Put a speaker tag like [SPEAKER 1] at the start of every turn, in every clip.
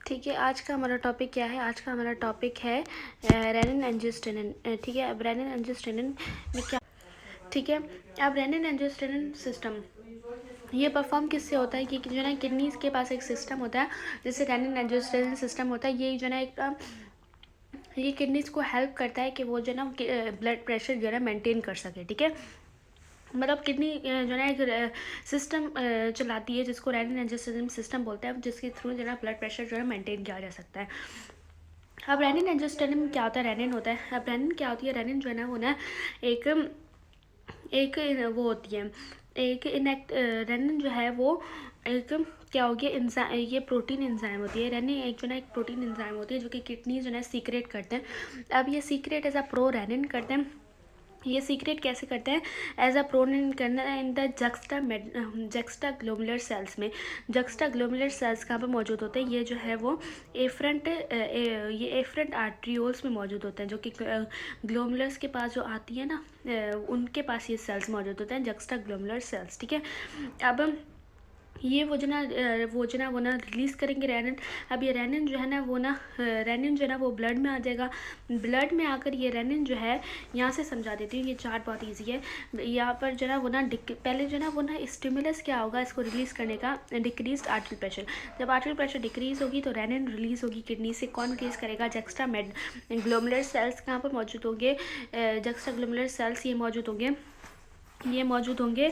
[SPEAKER 1] ठीक है, आज का हमारा टॉपिक क्या है? आज का हमारा टॉपिक है रेनिन एंजियोस्टेनिन। ठीक है, अब रेनिन एंजियोस्टेनिन में क्या, ठीक है, अब रेनिन एंजियोस्टेनिन सिस्टम ये परफॉर्म किससे होता है कि जो है ना किडनीज के पास एक सिस्टम होता है जिससे रेनिन एंजियोस्टेनिन सिस्टम होता है। ये जो है ना एक ये किडनीज को हेल्प करता है कि वो जो है ना ब्लड प्रेशर जो है ना मेंटेन कर सके। ठीक है, मतलब किडनी जो है एक सिस्टम चलाती है जिसको रेनिन एंजियोस्टेनिन सिस्टम बोलते हैं, जिसके थ्रू जो है ना ब्लड प्रेशर जो है मेंटेन किया जा सकता है। अब रेनिन एंजियोस्टेनिन क्या होता है? रेनिन होता है, अब रेनिन क्या होती है? रेनिन जो है ना वो ना एक एक वो होती है, एक इनएक्ट रेनिन जो है वो एक क्या हो गया इंजाइम, ये प्रोटीन एंजाइम होती है। रेनिन एक जो ना एक प्रोटीन एंजाइम होती है जो कि किडनी जो है सीक्रेट करते हैं। अब ये secrete as a prorenin करते हैं। ये सीक्रेट कैसे करते हैं? एज अ प्रोनिन करना in the juxtaglomerular cells में। जक्स्टा ग्लोमुलर सेल्स कहाँ पर मौजूद होते हैं? ये जो है वो ये एफरेंट आर्ट्रियोल्स में मौजूद होते हैं, जो कि ग्लोमुलर्स के पास जो आती है ना, उनके पास ये सेल्स मौजूद होते हैं, जक्स्टा ग्लोमुलर सेल्स। ठीक है, अब ये वो जो ना वो ना रिलीज़ करेंगे रेनिन। अब ये रेनिन जो है ना वो ना रेनिन जो है ना वो ब्लड में आ जाएगा। ब्लड में आकर ये रेनिन जो है, यहाँ से समझा देती हूँ, ये चार्ट बहुत इजी है। यहाँ पर जो है ना वो ना पहले जो है ना वो ना स्टिमुलस क्या होगा इसको रिलीज़ करने का? Decrease artery pressure. जब आर्टरी प्रेशर डिक्रीज होगी तो रेनिन रिलीज़ होगी किडनी से। कौन रिलीज़ करेगा? जक्स्टा ग्लोमुलर सेल्स कहाँ पर मौजूद होंगे? जक्स्टा ग्लोमुलर सेल्स ये मौजूद होंगे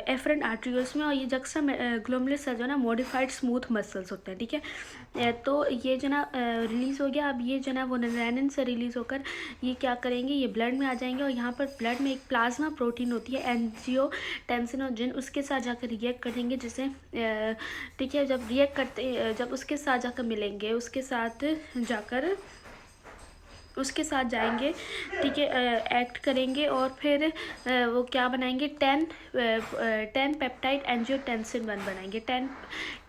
[SPEAKER 1] एफरेंट आर्ट्रियोल्स में। और ये जक्स्टा ग्लोमुलर सेल जो ना मॉडिफाइड स्मूथ मसल्स होते हैं। ठीक है, तो ये जो ना रिलीज़ हो गया। अब ये जो ना वो रेनिन से रिलीज़ होकर ये क्या करेंगे? ये ब्लड में आ जाएंगे और यहाँ पर ब्लड में एक प्लाज्मा प्रोटीन होती है एंजियोटेंसिनोजन, उसके साथ जाकर रिएक्ट करेंगे जिसे ठीक है, जब रिएक्ट करते जब उसके साथ जाकर मिलेंगे, उसके साथ जाएंगे। ठीक है, एक्ट करेंगे और फिर वो क्या बनाएंगे? 10 पेप्टाइड एंजियोटेंसिन 1 बनाएंगे।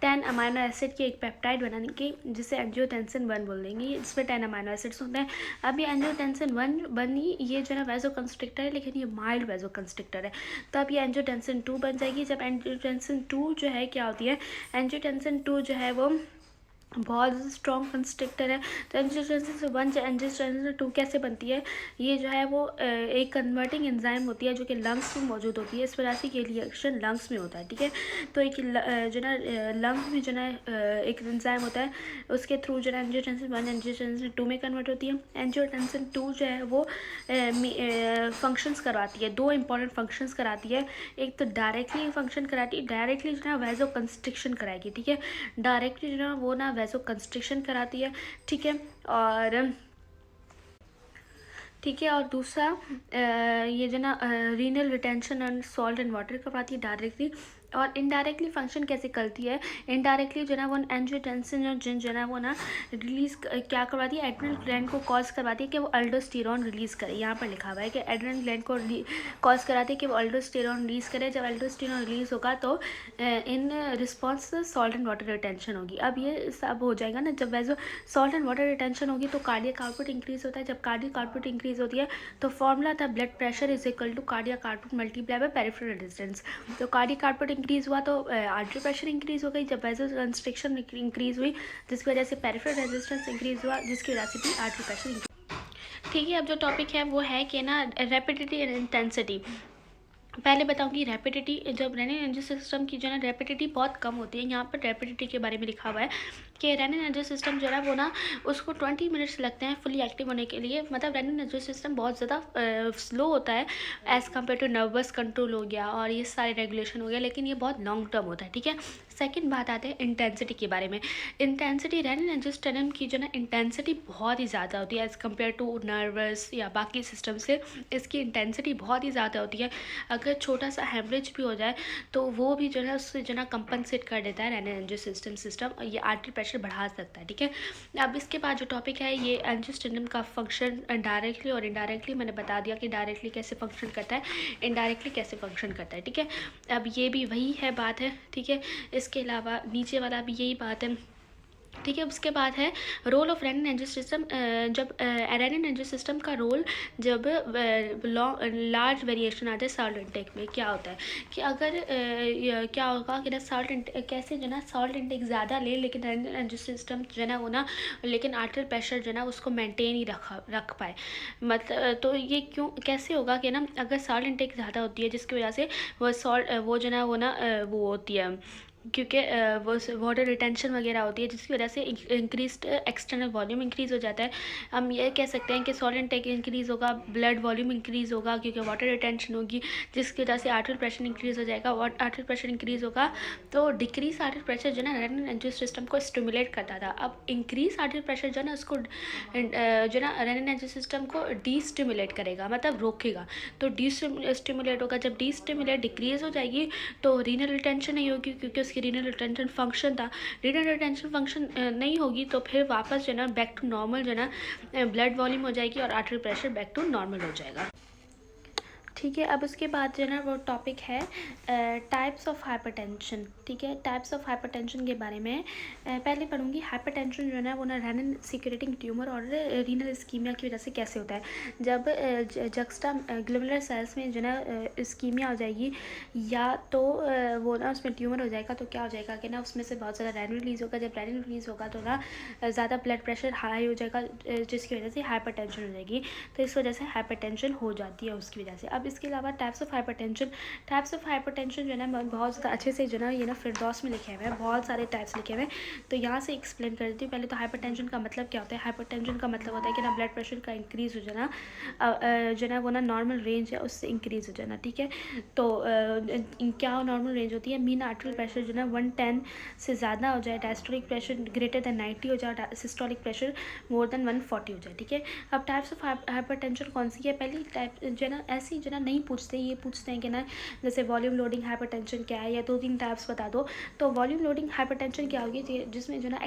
[SPEAKER 1] 10 अमाइनो एसिड की एक पेप्टाइड बनाएंगे जिसे एंजियोटेंसिन 1 बोल देंगे, इसमें 10 अमाइनो एसिड्स होते हैं। अब ये एंजियोटेंसिन 1 बनी, ये जो है ना वैसो कंस्ट्रिक्टर है, लेकिन ये माइल्ड वैसो कंस्ट्रिक्टर है। तो अब ये एंजियोटेंसिन 2 बन जाएगी। जब एंजियोटेंसिन 2 जो है क्या होती है? एंजियोटेंसिन 2 जो है वो बहुत स्ट्रॉन्ग कंस्ट्रक्टर है। तो एंजियोटेंसिन 1 से एंजियोटेंसिन 2 कैसे बनती है? ये जो है वो एक कन्वर्टिंग एंजाइम होती है जो कि लंग्स में मौजूद होती है। इस वजह से ये रिएक्शन लंग्स में होता है। ठीक है, तो एक जो ना लंग्स में जो ना एक एंजाइम होता है, उसके थ्रू जो है एंजियोटेंसिन 1 एंजियोटेंसिन 2 में कन्वर्ट होती है। एंजियोटेंसिन 2 जो है वो फंक्शंस करवाती है, 2 इंपॉर्टेंट फंक्शंस कराती है। एक तो डायरेक्टली फंक्शन कराती है, डायरेक्टली जो है वैसो कंस्ट्रिक्शन कराएगी। ठीक है, डायरेक्टली जो है वो ना वैसो कंस्ट्रिक्शन कराती है। ठीक है, और दूसरा ये जो ना renal retention and salt and water करवाती है डायरेक्टली। और इनडायरेक्टली फंक्शन कैसे करती है? इनडायरेक्टली जो है ना वो एंजियोटेंसिन जो है ना वो ना रिलीज क्या करवाती है? एड्रेनल ग्लैंड को कॉज करवाती है कि वो अल्डोस्टेरॉन रिलीज करे। यहाँ पर लिखा हुआ है कि एड्रेनल ग्लैंड को कॉज कराती है कि वो अल्डोस्टेरॉन रिलीज करे। जब अल्डोस्टेरॉन रिलीज होगा तो in response salt and water retention होगी। अब ये सब हो जाएगा ना, जब वैसे सॉल्ट एंड वाटर रिटेंशन होगी तो कार्डियक आउटपुट इंक्रीज होता है। जब कार्डियक आउटपुट इंक्रीज होती है तो फॉर्मूला था blood pressure is equal to cardiac output multiply by peripheral resistance. तो कार्डियक आउटपुट इंक्रीज हुआ तो आर्टरी प्रेशर इंक्रीज हो गई। जब वैसे कंस्ट्रिक्शन इंक्रीज हुई जिसकी वजह से पेरिफेरल रेजिस्टेंस इंक्रीज हुआ, जिसकी वजह से भी आर्टरी प्रेशर इंक्रीज। ठीक है, अब जो टॉपिक है वो है कि ना रैपिडिटी एंड इंटेंसिटी। पहले बताऊंगी रैपिडिटी। जब रेनिन एनर्जी सिस्टम की जो है ना रैपिडिटी बहुत कम होती है, यहाँ पर रैपिडिटी के बारे में लिखा हुआ है कि रेनिन एनर्जी सिस्टम जो है वो ना उसको 20 मिनट्स लगते हैं फुली एक्टिव होने के लिए। मतलब रेनिन एनर्जी सिस्टम बहुत ज़्यादा स्लो होता है as compare to nervous control हो गया और ये सारे रेगुलेशन हो गया, लेकिन ये बहुत लॉन्ग टर्म होता है। ठीक है, सेकंड बात आते हैं इंटेंसिटी के बारे में। इंटेंसिटी रेनिन एनर्जी सिस्टम की जो ना इंटेंसिटी बहुत ही ज़्यादा होती है एज़ कम्पेयर टू नर्वस या बाकी सिस्टम से। इसकी इंटेंसिटी बहुत ही ज़्यादा होती है। अगर छोटा सा हेमरेज भी हो जाए तो वो भी जो है उससे जो ना कंपनसेट कर देता है रेनिन एनर्जी सिस्टम और ये आर्टरी प्रेशर बढ़ा सकता है। ठीक है, अब इसके बाद जो टॉपिक है ये एंजियोस्टेनिन का फंक्शन डायरेक्टली और इनडायरेक्टली। मैंने बता दिया कि डायरेक्टली कैसे फंक्शन करता है, इनडायरेक्टली कैसे फंक्शन करता है। ठीक है, अब ये भी वही है बात है। ठीक है, इसके अलावा नीचे वाला भी यही बात है ठीक है। उसके बाद है रोल ऑफ रेनिन एंजियोस्टिनम। जब रेनिन एंजियोस्टिनम का रोल जब लार्ज वेरिएशन आता है सॉल्ट इंटेक में, क्या होता है कि अगर क्या होगा कि ना सॉल्ट इंटेक कैसे जो ना सॉल्ट इंटेक ज़्यादा ले, लेकिन रेनिन एंजियोस्टिनम जो है ना वो ना, लेकिन आर्टरियल प्रेशर जो है ना उसको मेंटेन ही रख पाए। मतलब तो ये क्यों कैसे होगा कि ना अगर सॉल्ट इंटेक ज़्यादा होती है जिसकी वजह से वो जो ना वो होती है, क्योंकि वो वाटर रिटेंशन वगैरह होती है जिसकी वजह से इंक्रीज एक्सटर्नल वॉल्यूम इंक्रीज़ हो जाता है। हम ये कह सकते हैं कि सॉल्ट इनटेक इंक्रीज़ होगा, ब्लड वॉल्यूम इंक्रीज़ होगा क्योंकि वाटर रिटेंशन होगी, जिसकी वजह से आर्टरियल प्रेशर इंक्रीज़ हो जाएगा। और आर्टरियल प्रेशर इंक्रीज़ होगा तो डिक्रीज आर्टरियल प्रेशर जो है ना रेनिन एंजियोस्टिनम को स्टिमुलेट करता था। अब इंक्रीज आर्टरियल प्रेशर जो है ना उसको जो ना रेनिन एंजियोस्टिनम को डीस्टिमुलेट करेगा, मतलब रोकेगा। तो डीस्टिमुलेट होगा, जब डीस्टिमुलेट डिक्रीज हो जाएगी तो रीनल रिटेंशन नहीं होगी, क्योंकि उसकी रीनल रिटेंशन फंक्शन था। रीनल रिटेंशन फंक्शन नहीं होगी तो फिर वापस जो है ना बैक टू नॉर्मल जो है ना ब्लड वॉल्यूम हो जाएगी और artery pressure back to normal हो जाएगा। ठीक है। अब उसके बाद जो है ना वो टॉपिक है टाइप्स ऑफ हाइपरटेंशन। ठीक है, टाइप्स ऑफ हाइपरटेंशन के बारे में पहले पढ़ूंगी। हाइपरटेंशन जो है ना वो ना रेनिन सिक्रेटिंग ट्यूमर और रीनल इस्कीमिया की वजह से कैसे होता है। जब जक्स्टा ग्लोमेरुलर सेल्स में जो है ना इस्कीमिया हो जाएगी या तो वो ना उसमें ट्यूमर हो जाएगा, तो क्या हो जाएगा कि ना उसमें से बहुत ज़्यादा रेनिन रिलीज़ होगा। जब रेनिन रिलीज़ होगा तो ना ज़्यादा ब्लड प्रेशर हाई हो जाएगा, जिसकी वजह से हाइपरटेंशन हो जाएगी। तो इस वजह से हाइपरटेंशन हो जाती है उसकी वजह से। अब इसके अलावा टाइप्स ऑफ हाइपरटेंशन जो है ना बहुत ज़्यादा अच्छे से जो है ना ये ना फिरदौस में लिखे हुए हैं, बहुत सारे टाइप्स लिखे हुए हैं। तो यहाँ से एक्सप्लेन कर देती हूँ। पहले तो हाइपरटेंशन का मतलब क्या होता है। हाइपरटेंशन का मतलब होता है कि ना ब्लड प्रेशर का इंक्रीज़ हो जाना, जो है वो ना नॉर्मल रेंज है उससे इंक्रीज़ हो जाना। ठीक है, तो क्या नॉर्मल रेंज होती है। मीन आर्टरियल प्रेशर जो है ना 110 से ज़्यादा हो जाए, डायस्टोलिक प्रेशर ग्रेटर देन 90 हो जाए, सिस्टोलिक प्रेशर मोर देन 140 हो जाए। ठीक है, अब टाइप्स ऑफ हाइपरटेंशन कौन सी है। पहली टाइप जो है ना ऐसी जो है ना नहीं पूछते, ये पूछते हैं कि ना जैसे वॉल्यूम लोडिंग हाइपरटेंशन क्या है, या 2-3 टाइप्स बता दो। तो वॉल्यूम लोडिंग हाइपरटेंशन क्या होगी, जिसमें जो ना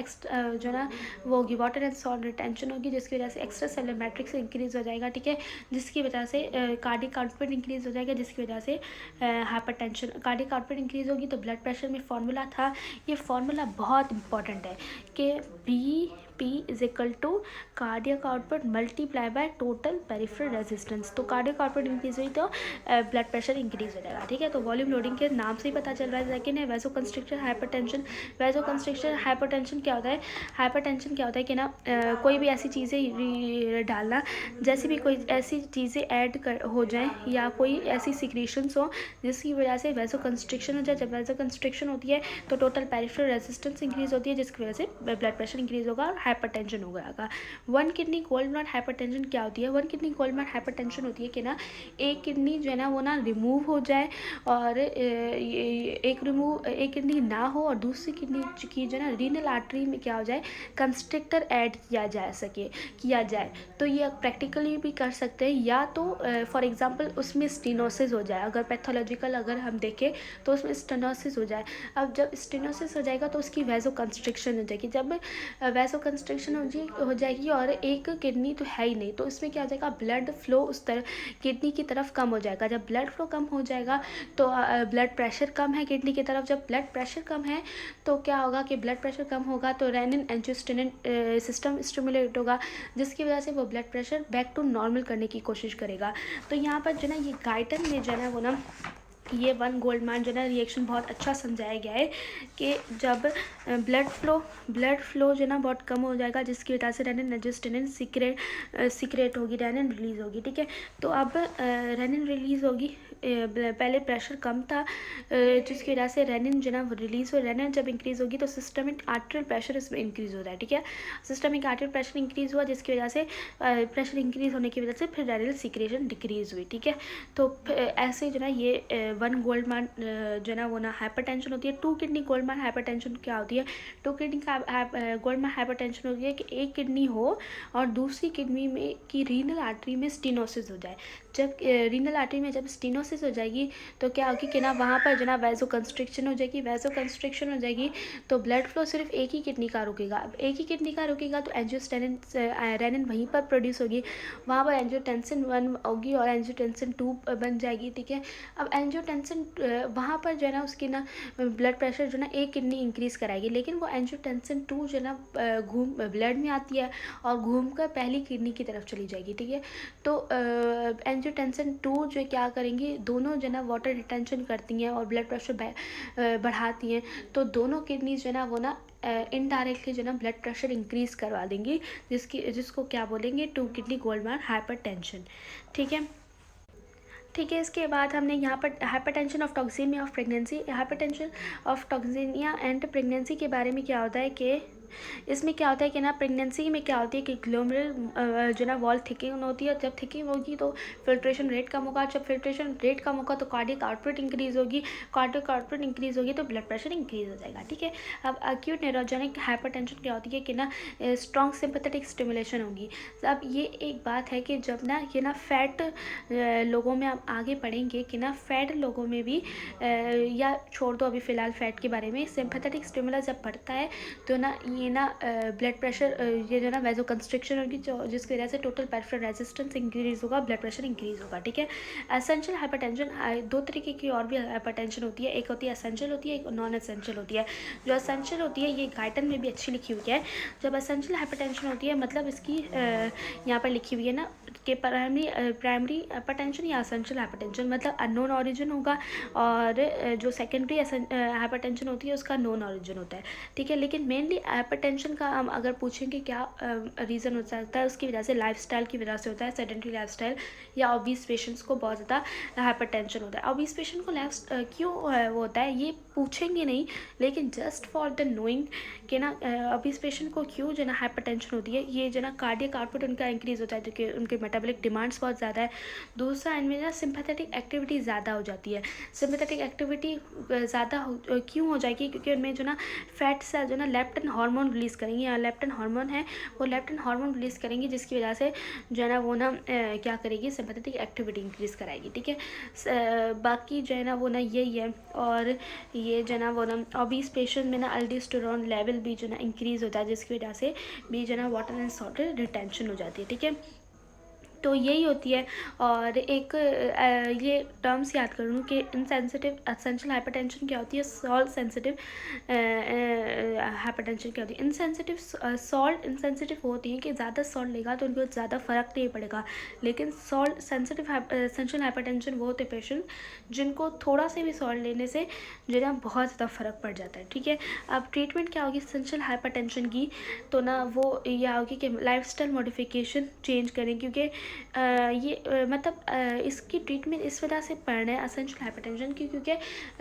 [SPEAKER 1] जो ना वो होगी वाटर एंड सॉल्ट रिटेंशन होगी, जिसकी वजह से एक्स्ट्रा सेलुलर मैट्रिक्स इंक्रीज़ हो जाएगा। ठीक है, जिसकी वजह से कार्डियक आउटपुट इंक्रीज़ हो जाएगा, जिसकी वजह से हाइपरटेंशन कार्डियक आउटपुट इंक्रीज़ होगी। तो ब्लड प्रेशर में फार्मूला था, ये फार्मूला बहुत इंपॉर्टेंट है कि P is equal to cardiac output multiply by total peripheral resistance. तो कार्डियक आउटपुट इंक्रीज हुई तो ब्लड प्रेशर इंक्रीज हो जाएगा। ठीक है, तो वॉल्यूम लोडिंग के नाम से ही पता चल रहा है। सेकेंड है vaso constriction hypertension. Vaso constriction hypertension क्या होता है। हाइपरटेंशन क्या होता है कि ना कोई भी ऐसी चीज़ें डालना, जैसे भी कोई ऐसी चीज़ें ऐड हो जाएँ या कोई ऐसी सिक्रीशंस हो जिसकी वजह से वैसो कंस्ट्रिक्शन हो जाए। जब वैसो कंस्ट्रिक्शन होती है तो टोटल पेरिफेरल रेजिस्टेंस इंक्रीज होती है, जिसकी वजह से ब्लड प्रेशर इंक्रीज होगा और हाइपरटेंशन हो गया। One kidney gold blood hypertension क्या होती है। One kidney gold blood hypertension होती है कि ना एक किडनी जो है ना वो ना रिमूव हो जाए और एक किडनी ना हो और दूसरी किडनी की जो है ना रीनल आर्टरी में क्या हो जाए, कंस्ट्रिक्टर ऐड किया जाए। तो ये प्रैक्टिकली भी कर सकते हैं, या तो फॉर एग्जांपल उसमें स्टेनोसिस हो जाए। अगर पैथोलॉजिकल अगर हम देखें तो उसमें स्टेनोसिस हो जाए। अब जब स्टेनोसिस हो जाएगा तो उसकी वैसो कंस्ट्रिक्शन हो जाएगी। जब वैसो कंस्ट्रिक्शन हो जाएगी और एक किडनी तो है ही नहीं, तो इसमें क्या हो जाएगा, ब्लड फ्लो उस तरफ किडनी की तरफ कम हो जाएगा। जब ब्लड फ्लो कम हो जाएगा तो ब्लड प्रेशर कम है किडनी की तरफ। जब ब्लड प्रेशर कम है तो क्या होगा कि ब्लड प्रेशर कम होगा तो रेनिन एंजियोस्टेनिन सिस्टम स्टिमुलेट होगा, जिसकी वजह से वो blood pressure back to normal करने की कोशिश करेगा। तो यहाँ पर जो ना ये गाइटन में जो है वो ना ये वन गोल्डमैन जो है रिएक्शन बहुत अच्छा समझाया गया है कि जब ब्लड फ्लो जो है ना बहुत कम हो जाएगा, जिसकी वजह से रेनिन एंजियोस्टेनिन सीक्रेट होगी, रेनिन रिलीज़ होगी। ठीक है, तो अब रेनिन रिलीज़ होगी। पहले प्रेशर कम था जिसकी वजह से रेनिन जो है ना रिलीज़ हो। रेनिन जब इंक्रीज़ होगी तो सिस्टमिक आर्टरियल प्रेशर इसमें इंक्रीज़ हो रहा है। ठीक है, सिस्टमिक आर्टरियल प्रेशर इंक्रीज़ हुआ, जिसकी वजह से प्रेशर इंक्रीज़ होने की वजह से फिर रेनिल सीक्रेशन डिक्रीज़ हुई। ठीक है, तो ऐसे जो ना ये वन गोल्डमैन जो ना वो ना हाइपरटेंशन होती है। टू किडनी गोल्डमैन हाइपरटेंशन क्या होती है। टू किडनी का गोल्डमैन हाइपरटेंशन होती है कि एक किडनी हो और दूसरी किडनी में की रीनल आर्टरी में स्टेनोसिस हो जाए। जब रीनल आर्टरी में जब स्टेनोसिस हो जाएगी तो क्या होगी कि ना वहाँ पर जो ना वैसो कंस्ट्रिक्शन हो जाएगी। वैसो कंस्ट्रिक्शन हो जाएगी तो ब्लड फ्लो सिर्फ एक ही किडनी का रुकेगा। अब एक ही किडनी का रुकेगा तो एंजियोस्टेनिन रेनिन वहीं पर प्रोड्यूस होगी, वहाँ पर एंजियोटेंसिन 1 होगी और एंजियोटेंसिन 2 बन जाएगी। ठीक है, अब एंजियोटेंसिन एंजियोटेंसिन वहाँ पर जो है ना उसकी ना ब्लड प्रेशर जो है ना एक किडनी इंक्रीज़ कराएगी, लेकिन वो एंजियोटेंसिन 2 जो है ना घूम ब्लड में आती है और घूम कर पहली किडनी की तरफ चली जाएगी, ठीक है। तो एंजियोटेंसिन 2 जो क्या करेंगी, दोनों जो है ना वाटर रिटेंशन करती हैं और ब्लड प्रेशर बढ़ाती हैं, तो दोनों किडनीज जो है ना वो ना इनडायरेक्टली जो है ना ब्लड प्रेशर इंक्रीज़ करवा देंगी, जिसको क्या बोलेंगे, 2 किडनी गोल्डमार्क हाइपरटेंशन, ठीक है। ठीक है, इसके बाद हमने यहाँ पर hypertension of toxaemia of pregnancy, hypertension of toxaemia and pregnancy के बारे में क्या होता है कि इसमें क्या होता है कि ना प्रेगनेंसी में क्या होती है कि ग्लोमेरुलर जो ना वॉल थिकिंग होती है, जब थिकिंग होगी तो फिल्ट्रेशन रेट कम होगा, जब फिल्ट्रेशन रेट कम होगा तो कार्डियक आउटपुट इंक्रीज़ होगी, कार्डियक आउटपुट इंक्रीज़ होगी तो ब्लड प्रेशर इंक्रीज़ हो जाएगा, ठीक है। अब एक्यूट न्यूरोजेनिक हाइपरटेंशन क्या होती है कि ना स्ट्रॉन्ग सिंपैथेटिक स्टिमुलेशन होगी। अब ये एक बात है कि जब ना ये ना फैट लोगों में आप आगे पढ़ेंगे कि ना फैट लोगों में भी या छोड़ दो अभी फ़िलहाल फैट के बारे में, सिंपैथेटिक स्टिमुलस जब बढ़ता है तो ना ये ना ब्लड प्रेशर ये जो ना वैसो कंस्ट्रिक्शन होगी, जो जिसकी वजह से टोटल पेरिफेरल रेजिस्टेंस इंक्रीज़ होगा, ब्लड प्रेशर इंक्रीज़ होगा, ठीक है। एसेंशियल हाइपरटेंशन, दो तरीके की और भी हाइपरटेंशन होती है, एक होती है एसेंशियल होती है, एक नॉन एसेंशियल होती है। जो एसेंशियल होती है ये गाइडन में भी अच्छी लिखी हुई है। जब एसेंशियल हाइपरटेंशन होती है मतलब इसकी यहाँ पर लिखी हुई है ना कि प्राइमरी हाइपरटेंशन या एसेंशियल हाइपरटेंशन मतलब अननोन ऑरिजिन होगा, और जो सेकेंडरी हाइपरटेंशन होती है उसका नोन ऑरिजिन होता है, ठीक है। लेकिन मेनली हाइपरटेंशन का हम अगर पूछेंगे क्या रीज़न हो सकता है, उसकी वजह से लाइफस्टाइल की वजह से होता है, सेडेंटरी लाइफस्टाइल या ओबीस पेशेंट्स को बहुत ज़्यादा हाइपरटेंशन होता है। ओबीस पेशेंट को क्यों वो होता है ये पूछेंगे नहीं, लेकिन जस्ट फॉर द नोइंग कि ना ओबीस पेशेंट को क्यों जो ना हाइपरटेंशन होती है, ये जो ना कार्डियक आउटपुट उनका इंक्रीज़ होता है, जो कि उनके मेटाबॉलिक डिमांड्स बहुत ज़्यादा है। दूसरा इनमें ना सिंपैथेटिक एक्टिविटी ज़्यादा हो जाती है। सिंपैथेटिक एक्टिविटी ज़्यादा क्यों हो जाएगी, क्योंकि उनमें जो ना फैट सेल जो ना लेप्टिन हार्मोन रिलीज़ करेंगे, या लेप्टिन हार्मोन है वो लेप्टिन हार्मोन रिलीज़ करेंगी, जिसकी वजह से जो है ना वो ना क्या करेगी, सिंपैथेटिक एक्टिविटी इंक्रीज़ कराएगी, ठीक है। बाकी जो है ना वो ना यही है। और ये जो है ना वो ना ओबीस पेशेंट में ना अल्डोस्टेरोन लेवल भी जो ना इंक्रीज़ होता है, जिसकी वजह से भी जो ना वाटर एंड सॉल्ट रिटेंशन हो जाती है, ठीक है। तो यही होती है। और एक ये टर्म्स याद कर लूँ कि इनसेंसिटिव एसेंशियल हाइपरटेंशन क्या होती है, सॉल्ट सेंसिटिव हाइपरटेंशन क्या होती है। इनसेंसिटिव सॉल्ट इनसेंसिटिव होती हैं कि ज़्यादा सॉल्ट लेगा तो उनको ज़्यादा फ़र्क नहीं पड़ेगा, लेकिन सॉल्ट सेंसिटिव एसेंशियल हाइपरटेंशन वो होते पेशेंट जिनको थोड़ा से भी सॉल्ट लेने से जो है ना बहुत ज़्यादा फ़र्क पड़ जाता है, ठीक है। अब ट्रीटमेंट क्या होगी एसेंशियल हाइपरटेंशन की, तो ना वो ये होगी कि लाइफस्टाइल मॉडिफिकेशन चेंज करें, क्योंकि ये मतलब इसकी ट्रीटमेंट इस वजह से पड़ रहे हैं एसेंशियल हाइपरटेंशन की, क्योंकि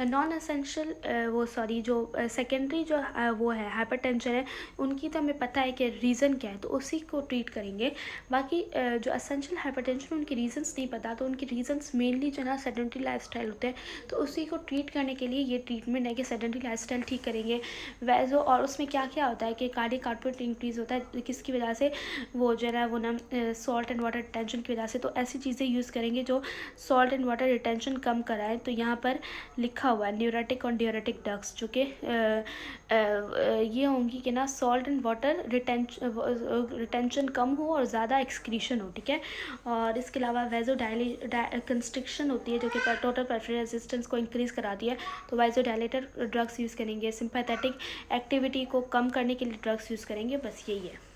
[SPEAKER 1] नॉन एसेंशियल जो सेकेंडरी जो वो है हाइपरटेंशन है उनकी तो हमें पता है कि रीज़न क्या है, तो उसी को ट्रीट करेंगे। बाकी जो एसेंशियल हाइपरटेंशन उनके रीजंस नहीं पता, तो उनके रीजंस मेनली जो ना सेडेंटरी लाइफस्टाइल होते हैं, तो उसी को ट्रीट करने के लिए ये ट्रीटमेंट है कि सेडेंटरी लाइफस्टाइल ठीक करेंगे वैसो। और उसमें क्या क्या होता है कि कार्डियक आउटपुट इंक्रीज़ होता है, किसकी वजह से, वो जो है वो ना सॉल्ट एंड वाटर रिटेंशन की वजह से। तो ऐसी चीज़ें यूज़ करेंगे जो सॉल्ट एंड वाटर रिटेंशन कम कराए। तो यहाँ पर लिखा हुआ है न्यूरेटिक और डियूरेटिक ड्रग्स, जो कि ये होंगी कि ना सॉल्ट एंड वाटर रिटेंशन कम हो और ज़्यादा एक्सक्रीशन हो, ठीक है। और इसके अलावा कंस्ट्रिक्शन होती है जो कि टोटल पेरिफेरल रेजिस्टेंस को इंक्रीज़ कराती है, तो वाइजोडाइलेटर ड्रग्स यूज़ करेंगे। सिंपैथेटिक एक्टिविटी को कम करने के लिए ड्रग्स यूज़ करेंगे, बस यही है।